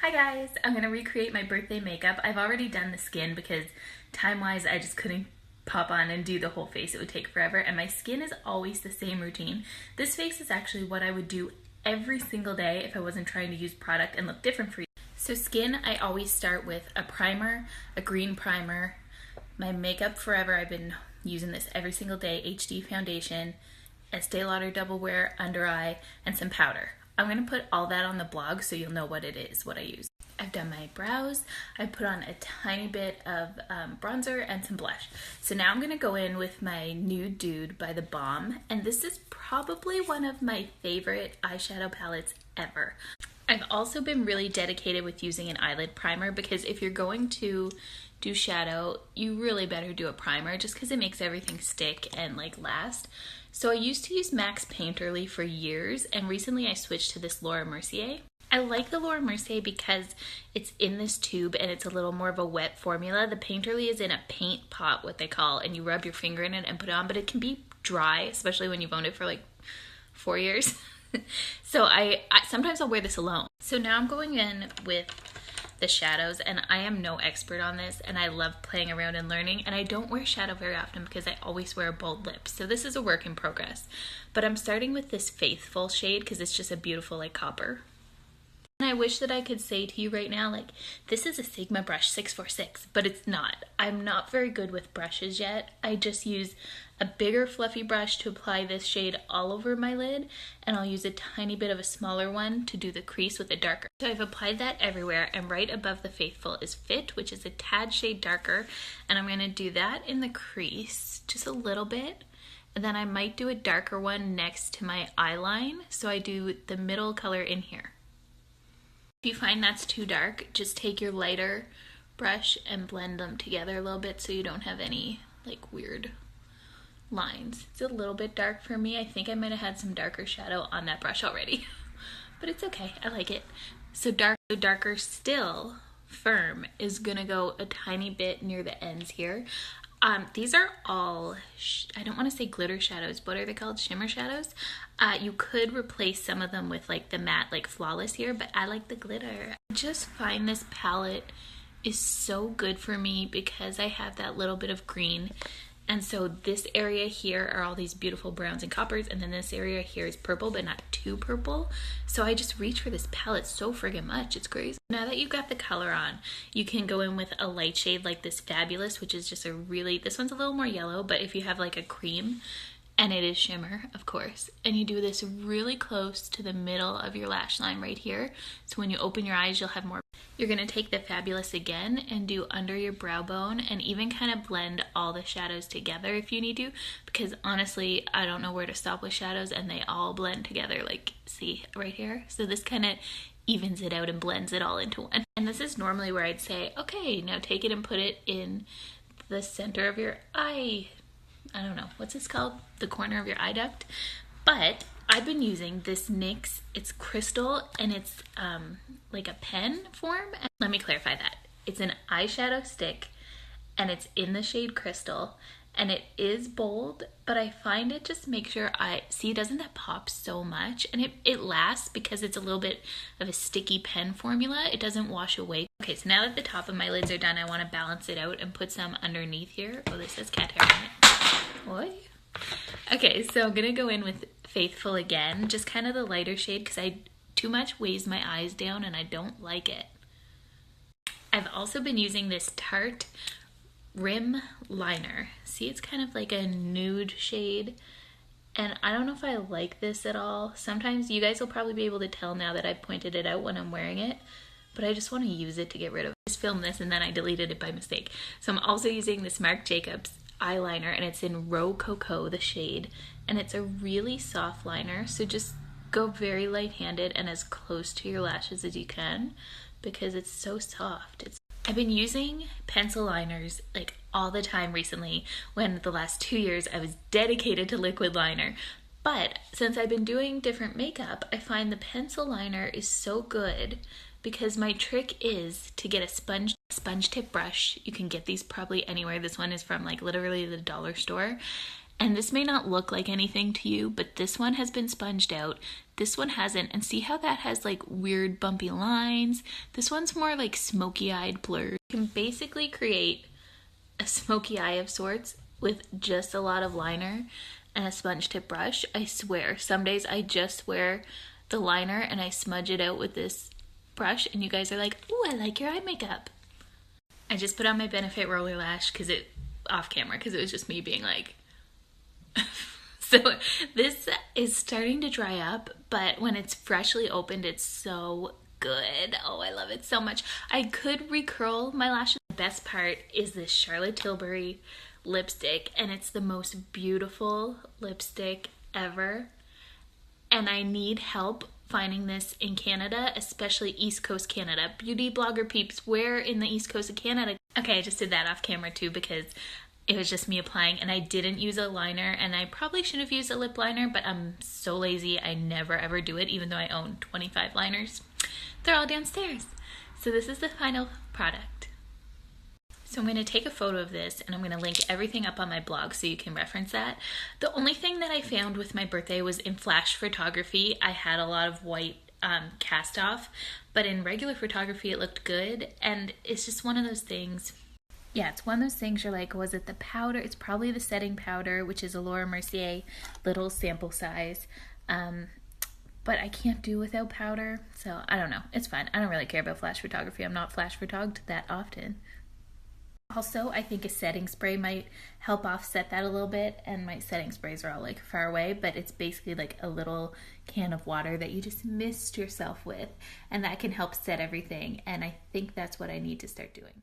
Hi guys, I'm going to recreate my birthday makeup. I've already done the skin because time-wise I just couldn't pop on and do the whole face. It would take forever and my skin is always the same routine. This face is actually what I would do every single day if I wasn't trying to use product and look different for you. So skin, I always start with a primer, a green primer, my makeup forever, I've been using this every single day, HD foundation, Estee Lauder Double Wear under eye, and some powder. I'm going to put all that on the blog so you'll know what it is, what I use. I've done my brows, I put on a tiny bit of bronzer and some blush. So now I'm going to go in with my Nude Dude by the Balm, and this is probably one of my favorite eyeshadow palettes ever. I've also been really dedicated with using an eyelid primer because if you're going to do shadow, you really better do a primer just because it makes everything stick and like last. So I used to use Max Painterly for years and recently I switched to this Laura Mercier. I like the Laura Mercier because it's in this tube and it's a little more of a wet formula. The Painterly is in a paint pot, what they call, and you rub your finger in it and put it on, but it can be dry, especially when you've owned it for like 4 years. So I sometimes I'll wear this alone. So now I'm going in with the shadows, and I am no expert on this and I love playing around and learning, and I don't wear shadow very often because I always wear a bold lip, so this is a work in progress. But I'm starting with this Faithful shade because it's just a beautiful like copper. And I wish that I could say to you right now, like, this is a Sigma brush 646, but it's not. I'm not very good with brushes yet. I just use a bigger fluffy brush to apply this shade all over my lid, and I'll use a tiny bit of a smaller one to do the crease with a darker. So I've applied that everywhere, and right above the Faithful is Fit, which is a tad shade darker, and I'm gonna do that in the crease, just a little bit. And then I might do a darker one next to my eyeline, so I do the middle color in here. If you find that's too dark, just take your lighter brush and blend them together a little bit so you don't have any like weird lines. It's a little bit dark for me. I think I might have had some darker shadow on that brush already, but it's okay. I like it. So darker still, Firm is gonna go a tiny bit near the ends here. These are all, I don't want to say glitter shadows, what are they called? Shimmer shadows? You could replace some of them with like the matte, like Flawless here, but I like the glitter. I just find this palette is so good for me because I have that little bit of green. And so this area here are all these beautiful browns and coppers, and then this area here is purple, but not too purple. So I just reach for this palette so friggin' much, it's crazy. Now that you've got the color on, you can go in with a light shade like this Fabulous, which is just a really, this one's a little more yellow, but if you have like a cream, and it is shimmer, of course, and you do this really close to the middle of your lash line right here, so when you open your eyes, you'll have more. You're gonna take the Fabulous again and do under your brow bone and even kind of blend all the shadows together if you need to, because honestly, I don't know where to stop with shadows and they all blend together, like, see right here? So this kind of evens it out and blends it all into one. And this is normally where I'd say, okay, now take it and put it in the center of your eye. I don't know, what's this called? The corner of your eye duct. But I've been using this NYX, it's crystal and it's like a pen form. And let me clarify that. It's an eyeshadow stick and it's in the shade Crystal and it is bold, but I find it just makes your eye, see, doesn't that pop so much? And it lasts because it's a little bit of a sticky pen formula. It doesn't wash away. Okay, so now that the top of my lids are done, I want to balance it out and put some underneath here. Oh, this says cat hair on it. What? Okay, so I'm gonna go in with Faithful again, just kind of the lighter shade because too much weighs my eyes down and I don't like it. I've also been using this Tarte Rim Liner. See, it's kind of like a nude shade and I don't know if I like this at all. Sometimes you guys will probably be able to tell now that I've pointed it out when I'm wearing it, but I just want to use it to get rid of it. I just filmed this and then I deleted it by mistake. So I'm also using this Marc Jacobs eyeliner and it's in Rococo, the shade, and it's a really soft liner, so just go very light-handed and as close to your lashes as you can because it's so soft. I've been using pencil liners like all the time recently when the last 2 years I was dedicated to liquid liner, but since I've been doing different makeup, I find the pencil liner is so good because my trick is to get a sponge tip brush. You can get these probably anywhere. This one is from like literally the dollar store. And this may not look like anything to you, but this one has been sponged out. This one hasn't, and see how that has like weird bumpy lines? This one's more like smoky-eyed blurred. You can basically create a smoky eye of sorts with just a lot of liner and a sponge tip brush. I swear, some days I just wear the liner and I smudge it out with this brush, and you guys are like, "Ooh, I like your eye makeup." I just put on my Benefit Roller Lash off camera because it was just me being like, so this is starting to dry up, but when it's freshly opened, it's so good. Oh, I love it so much. I could recurl my lashes. The best part is this Charlotte Tilbury lipstick, and it's the most beautiful lipstick ever. And I need help finding this in Canada, especially East Coast Canada. Beauty blogger peeps, where in the East Coast of Canada? Okay, I just did that off camera too because it was just me applying, and I didn't use a liner, and I probably should have used a lip liner, but I'm so lazy I never ever do it, even though I own 25 liners. They're all downstairs. So this is the final product. So I'm going to take a photo of this, and I'm going to link everything up on my blog so you can reference that. The only thing that I found with my birthday was in flash photography, I had a lot of white cast off, but in regular photography it looked good, and it's just one of those things. Yeah, it's one of those things you're like, was it the powder? It's probably the setting powder, which is a Laura Mercier little sample size. But I can't do without powder, so I don't know. It's fine. I don't really care about flash photography. I'm not flash photogged that often. Also, I think a setting spray might help offset that a little bit, and my setting sprays are all like far away, but it's basically like a little can of water that you just mist yourself with, and that can help set everything, and I think that's what I need to start doing.